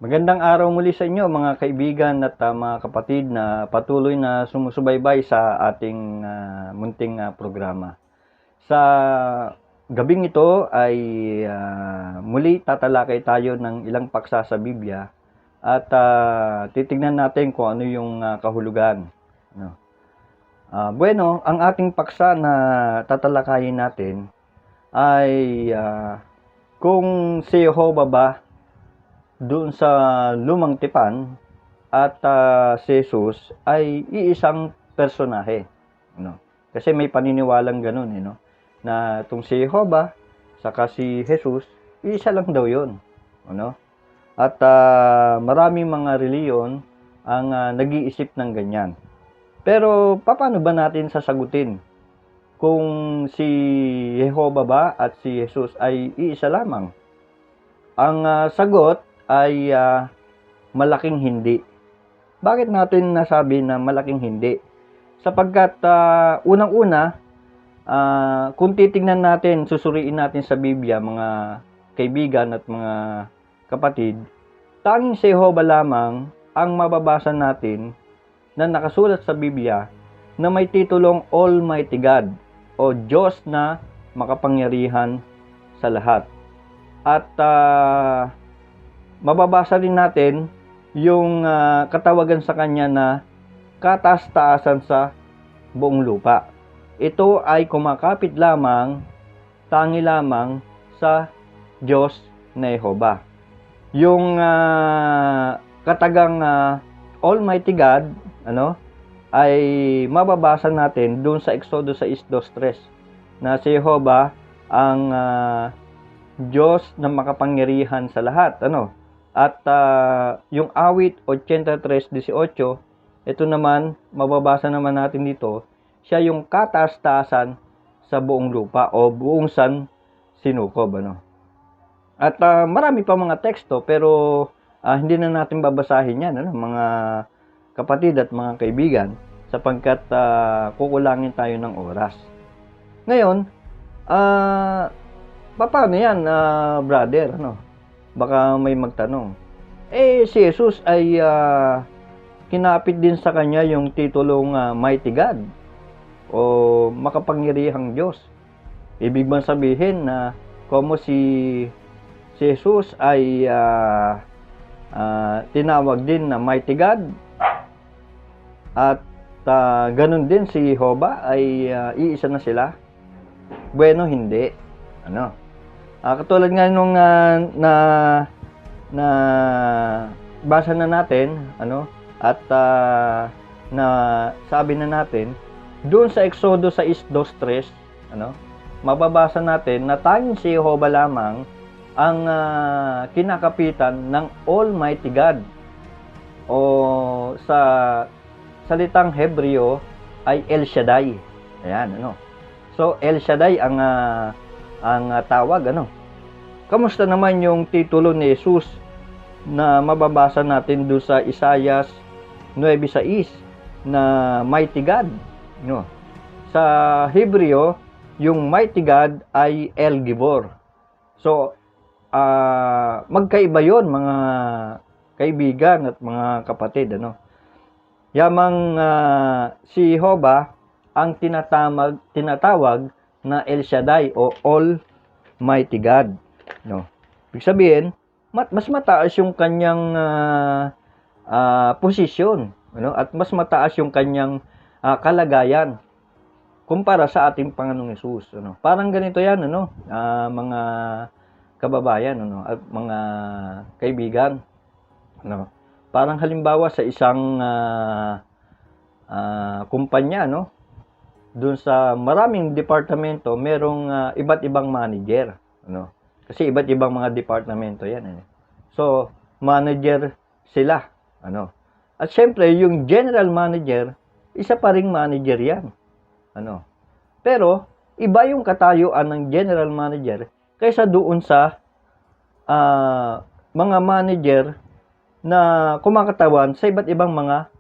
Magandang araw muli sa inyo mga kaibigan at mga kapatid na patuloy na sumusubaybay sa ating munting programa. Sa gabing ito ay muli tatalakay tayo ng ilang paksa sa Biblia at titignan natin kung ano yung kahulugan. Ano? Bueno, ang ating paksa na tatalakayin natin ay kung si Jehovah ba doon sa lumang tipan at si Jesus ay iisang personahe. No? Kasi may paniniwalang ganun, no? Na itong si Jehovah saka si Jesus, iisa lang daw yun. Ano? At maraming mga reliyon ang nag-iisip ng ganyan. Pero paano ba natin sasagutin kung si Jehovah ba at si Jesus ay iisa lamang? Ang sagot ay malaking hindi. Bakit natin nasabi na malaking hindi? Sapagkat unang-una, kung titingnan natin, susuriin natin sa Biblia, mga kaibigan at mga kapatid, tanging si Jehovah lamang ang mababasa natin na nakasulat sa Biblia na may titulong Almighty God o Diyos na makapangyarihan sa lahat. At mababasa rin natin yung katawagan sa kanya na kataas-taasan sa buong lupa. Ito ay kumakapit lamang, tangi lamang sa Diyos na Jehovah. Yung katagang Almighty God, ay mababasa natin doon sa Exodus 6:2-3 na si Jehovah ang Diyos na makapangyarihan sa lahat, At yung awit 83:18, ito naman, mababasa naman natin dito, siya yung kataas-taasan sa buong lupa o buong sinukob, At marami pa mga teksto, pero hindi na natin babasahin yan, mga kapatid at mga kaibigan, sapagkat kukulangin tayo ng oras. Ngayon, paano yan, brother, Baka may magtanong. Si Jesus ay kinapit din sa kanya yung titulong Mighty God o makapangyarihang Diyos. Ibig bang sabihin na como si Jesus ay tinawag din na Mighty God at ganun din si Jehovah ay iisa na sila? Bueno, hindi. Katulad nga nung na basa na natin, at na sabi na natin, doon sa Exodus 6:2-3, mababasa natin na tanging si Jehovah lamang ang kinakapitan ng Almighty God. O sa salitang Hebreo ay El Shaddai. Ayan, So, El Shaddai ang tawag, Kamusta naman yung titulo ni Jesus na mababasa natin doon sa Isaiah 9:6 na Mighty God, Sa Hebreo, yung Mighty God ay El Gibor. So, magkaiba yon mga kaibigan at mga kapatid, Yamang si Jehovah ang tinatawag na El Shaddai o Almighty God, Ibig sabihin, mas mataas yung kanyang posisyon, at mas mataas yung kanyang kalagayan kumpara sa ating Panginoong Hesus, Parang ganito yan, mga kababayan, at mga kaibigan, Parang halimbawa sa isang kumpanya, doon sa maraming departamento, merong iba't ibang manager, Kasi iba't ibang mga departamento yan, So, manager sila, At syempre, yung general manager, isa pa ring manager yan, Pero, iba yung katayuan ng general manager kaysa doon sa mga manager na kumakatawan sa iba't ibang mga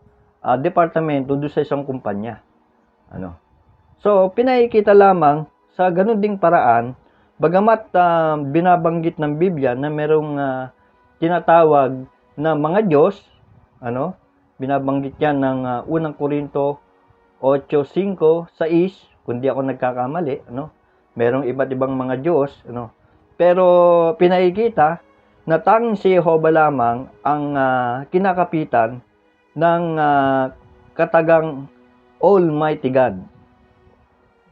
departamento doon sa isang kumpanya, So, pinakikita lamang sa ganun ding paraan, bagamat binabanggit ng Biblia na merong tinatawag na mga Diyos, ano, binabanggit yan ng unang Korinto 8:5, 6, kung di ako nagkakamali, ano, merong iba't ibang mga Diyos, ano, pero pinakikita na tanging si Jehovah lamang ang kinakapitan ng katagang Almighty God,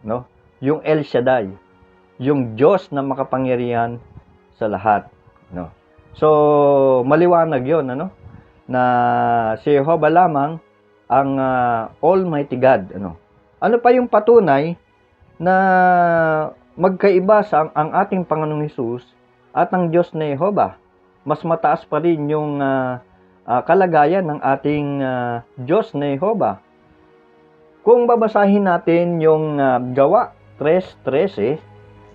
no? Yung El Shaddai, yung Diyos na makapangyarihan sa lahat, no? So maliwanag 'yon, ano, na si Jehovah lamang ang Almighty God, ano. Ano pa yung patunay na magkaiba ang ating Panginoong Hesus at ang Diyos na Jehovah? Mas mataas pa rin yung kalagayan ng ating Diyos na Jehovah. Kung babasahin natin yung Gawa 3:13,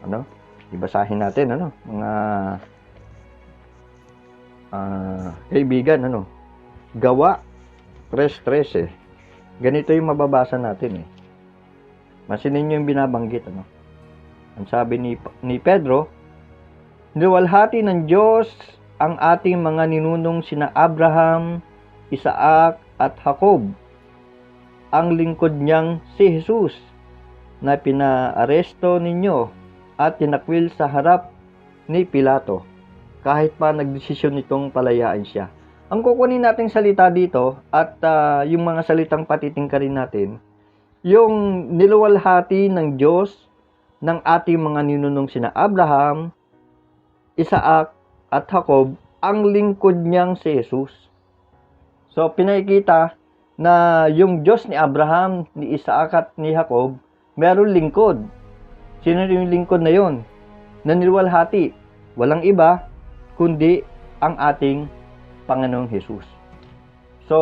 ano? Ibasahin natin, ano, mga kaibigan, ano? Gawa 3:13. Ganito yung mababasa natin, eh. Masinin niyo yung binabanggit, ano? Ang sabi ni Pedro, niluwalhati ng Diyos ang ating mga ninunong sina Abraham, Isaac at Jacob, ang lingkod niyang si Jesus na pinaaresto ninyo at tinakwil sa harap ni Pilato kahit pa nagdesisyon nitong palayain siya. Ang kukunin nating salita dito at yung mga salitang patitingkarin natin, yung niluwalhati ng Diyos ng ating mga ninunong sina Abraham, Isaac at Jacob, ang lingkod niyang si Jesus. So pinakikita na yung Diyos ni Abraham, ni Isaac at ni Jacob, meron lingkod. Sino yung lingkod na yon? Na niluwalhati. Walang iba kundi ang ating Panginoong Hesus. So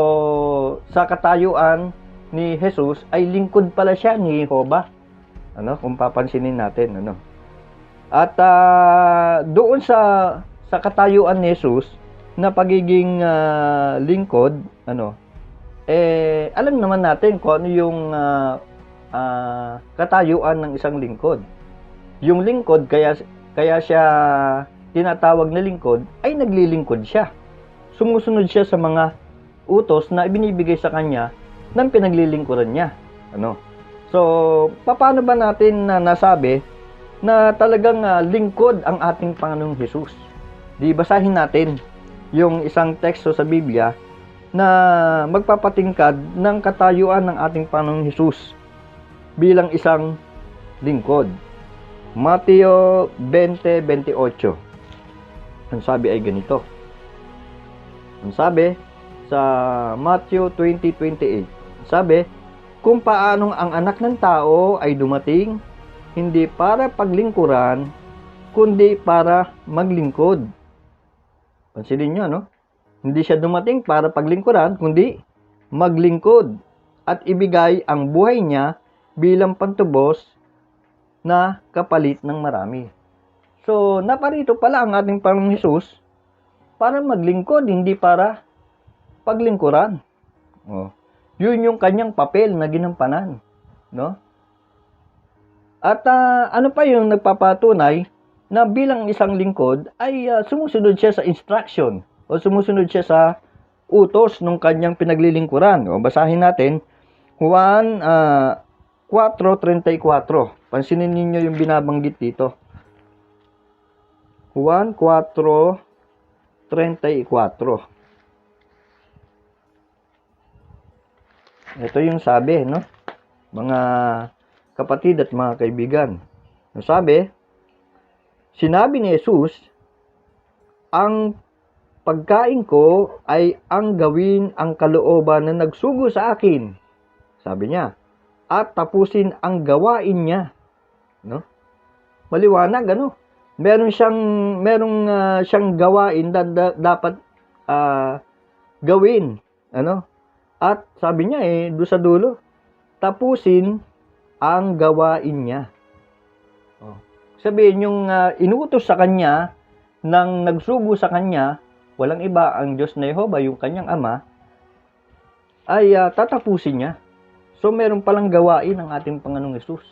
sa katayuan ni Jesus ay lingkod pala siya ni Jehovah. Ano, kung papansinin natin, ano. At doon sa katayuan ni Jesus na pagiging lingkod, ano, alam naman natin kung ano yung katayuan ng isang lingkod. Yung lingkod, kaya siya tinatawag na lingkod, ay naglilingkod siya. Sumusunod siya sa mga utos na ibinibigay sa kanya ng pinaglilingkuran niya. Ano? So, paano ba natin nasabi na talagang lingkod ang ating Panginoong Hesus? Di basahin natin yung isang teksto sa Biblia na magpapatingkad ng katayuan ng ating Panginoong Hesus bilang isang lingkod. Mateo 20:28. Ang sabi ay ganito. Ang sabi sa Matthew 20:28. Sabi, kung paanong ang anak ng tao ay dumating, hindi para paglingkuran, kundi para maglingkod. Pansinin nyo, no? Hindi siya dumating para paglingkuran, kundi maglingkod at ibigay ang buhay niya bilang pantubos na kapalit ng marami. So, naparito pala ang ating Panginoong Hesus para maglingkod, hindi para paglingkuran. Oh. Yun yung kanyang papel na ginampanan, no? At ano pa yung nagpapatunay na bilang isang lingkod ay sumusunod siya sa instruction o sumusunod siya sa utos ng kanyang pinaglilingkuran. O basahin natin Juan 4:34. Pansinin niyo yung binabanggit dito. Juan 4:34. Ito yung sabi, no? Mga kapatid at mga kaibigan. Sabi, sinabi ni Jesus, ang pagkain ko ay ang gawin ang kalooban na nagsugo sa akin. Sabi niya, at tapusin ang gawain niya, no? Maliwanag, ano? Meron siyang gawain na dapat gawin, ano? At sabi niya doon sa dulo, tapusin ang gawain niya. Oh. Sabihin yung inuutos sa kanya nang nagsugo sa kanya, walang iba ang Diyos na Jehovah, yung kanyang ama, ay tatapusin niya. So meron palang gawain ang ating Panginoong Hesus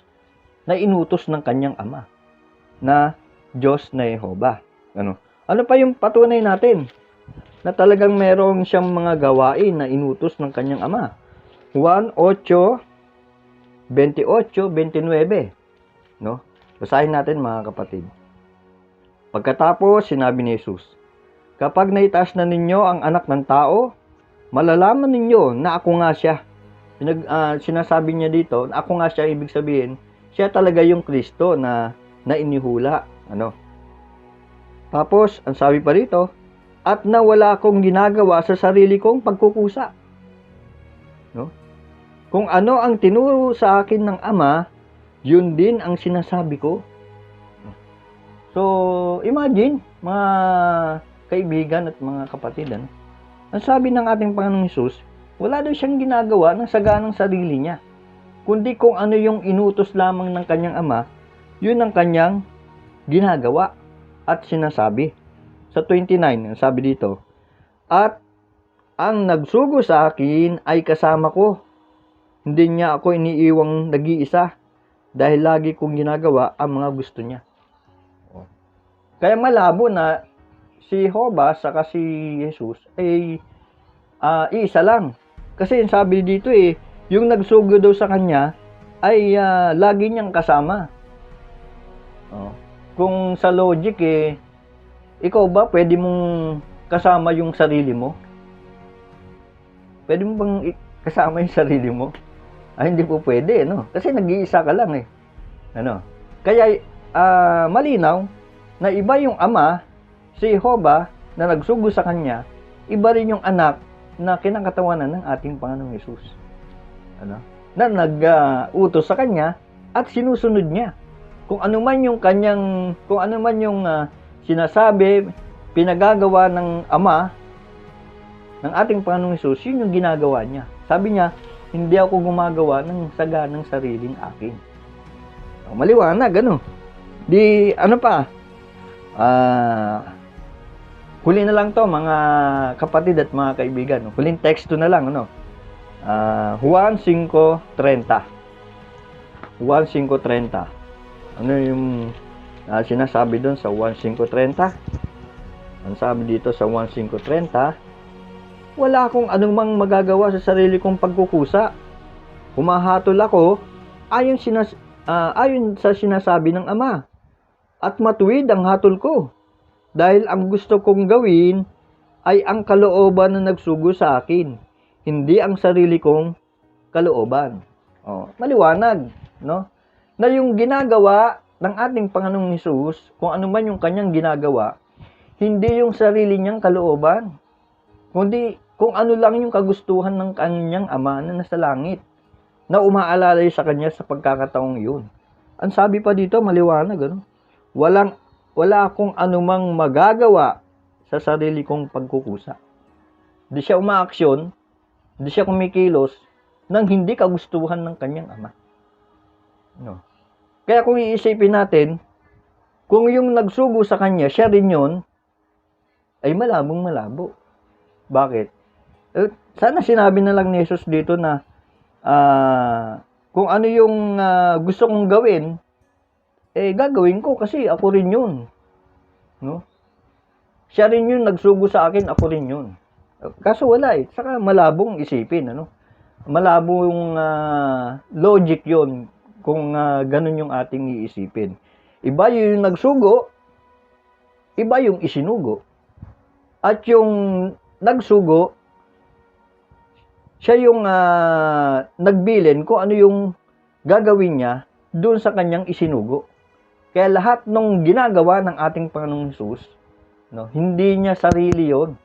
na inutos ng kanyang ama na Diyos na Jehovah. Ano pa yung patunay natin na talagang meron siyang mga gawain na inutos ng kanyang ama. Juan 8:28-29, no? Basahin natin mga kapatid. Pagkatapos, sinabi ni Jesus, "Kapag naitaas na ninyo ang anak ng tao, malalaman ninyo na ako nga siya." Sinasabi niya dito, na ako nga siya, ibig sabihin, siya talaga yung Kristo na inihula. Ano? Tapos, ang sabi pa rito, at na wala akong ginagawa sa sarili kong pagkukusa. No? Kung ano ang tinuro sa akin ng Ama, yun din ang sinasabi ko. So, imagine, mga kaibigan at mga kapatid, ano? Ang sabi ng ating Panginoong Hesus, wala daw siyang ginagawa ng saganang sarili niya. Kundi kung ano yung inutos lamang ng kanyang Ama, yun ang kanyang ginagawa at sinasabi. Sa 29, sabi dito, at ang nagsugo sa akin ay kasama ko. Hindi niya ako iniiwang nag-iisa dahil lagi kong ginagawa ang mga gusto niya. Kaya malabo na si Jehovah saka si Jesus ay iisa lang. Kasi sabi dito yung nagsugo daw sa kanya ay lagi niyang kasama. Kung sa logic ikaw ba pwede mong kasama yung sarili mo? Pwede mo bang kasama yung sarili mo? Hindi po pwede, no? Kasi nag-iisa ka lang Ano? Kaya malinaw na iba yung Ama, si Jehovah, na nagsugo sa kanya, iba rin yung anak na kinakatawanan ng ating Panginoong Hesus. Ano? Na nag-utos sa kanya at sinusunod niya. Kung ano man yung sinasabi, pinagagawa ng Ama, ng ating Panginoong Hesus, yun yung ginagawa niya. Sabi niya, hindi ako gumagawa ng saganang sariling akin. Maliwanag, ano? Di, ano pa? Huli na lang to, mga kapatid at mga kaibigan. Huling teksto na lang, ano? Juan 5:30. Juan 5:30. Ano yung sinasabi doon sa Juan 5:30? Ang sabi dito sa Juan 5:30, wala akong anumang magagawa sa sarili kong pagkukusa. Humahatol ako ayon sa sinasabi ng Ama. At matuwid ang hatol ko. Dahil ang gusto kong gawin ay ang kalooban na nagsugo sa akin. Hindi ang sarili kong kalooban. Maliwanag, no? Na yung ginagawa ng ating Panginoong Hesus, kung ano man yung kanyang ginagawa, hindi yung sarili niyang kalooban, kundi kung ano lang yung kagustuhan ng kanyang Ama na nasa langit, na umaalalay sa kanya sa pagkakataong yun. Ang sabi pa dito, maliwanag, ano? Wala akong anumang magagawa sa sarili kong pagkukusa. Di siya umaaksyon, di siya kumikilos nang hindi kagustuhan ng kanyang Ama. No. Kaya kung iisipin natin, kung yung nagsugo sa kanya, siya rin yun, ay malabong-malabo. Bakit? Sana sinabi na lang ni Jesus dito na kung ano yung gusto kong gawin, gagawin ko kasi ako rin yun. No? Siya rin yun, nagsugo sa akin, ako rin yun. Kaso wala Saka malabong isipin, ano? Malabong logic yun kung ganun yung ating iisipin. Iba yung nagsugo, iba yung isinugo. At yung nagsugo, siya yung nagbilin kung ano yung gagawin niya doon sa kanyang isinugo. Kaya lahat ng ginagawa ng ating Panginoong Hesus, no, hindi niya sarili yon,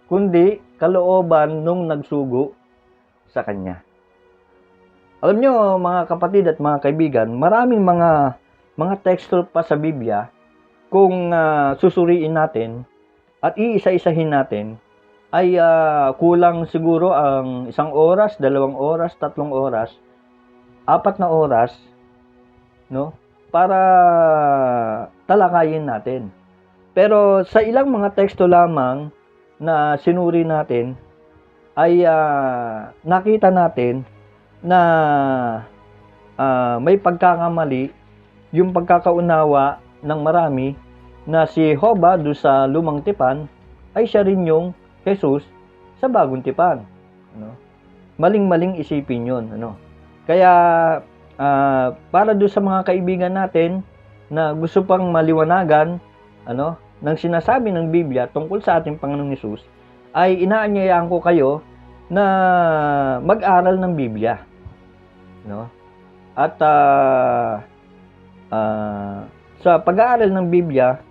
kundi kalooban nung nagsugo sa kanya. Alam nyo, mga kapatid at mga kaibigan, maraming mga teksto pa sa Biblia, kung susuriin natin at iisa-isahin natin, ay kulang siguro ang 1 oras, 2 oras, 3 oras, 4 na oras, no? Para talakayin natin. Pero sa ilang mga teksto lamang na sinuri natin, ay nakita natin na may pagkakamali yung pagkakaunawa ng marami na si Jehovah doon sa Lumang Tipan ay siya rin yung Jesus sa bagong tipan. Ano? Maling-maling isipin yun. Ano? Kaya, para doon sa mga kaibigan natin na gusto pang maliwanagan ng sinasabi ng Biblia tungkol sa ating Panginoong Hesus, ay inaanyayaan ko kayo na mag-aral ng Biblia. No? At sa pag-aaral ng Biblia,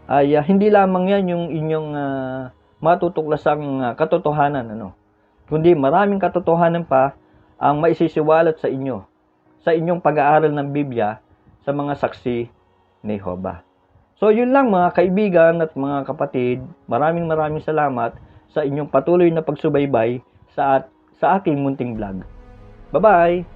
ay hindi lamang yan yung inyong matutuklasang katotohanan, kundi maraming katotohanan pa ang maisisiwalat sa inyo sa inyong pag-aaral ng Biblia sa mga saksi ni Jehovah. So yun lang mga kaibigan at mga kapatid, maraming salamat sa inyong patuloy na pagsubaybay sa aking munting vlog. Bye-bye!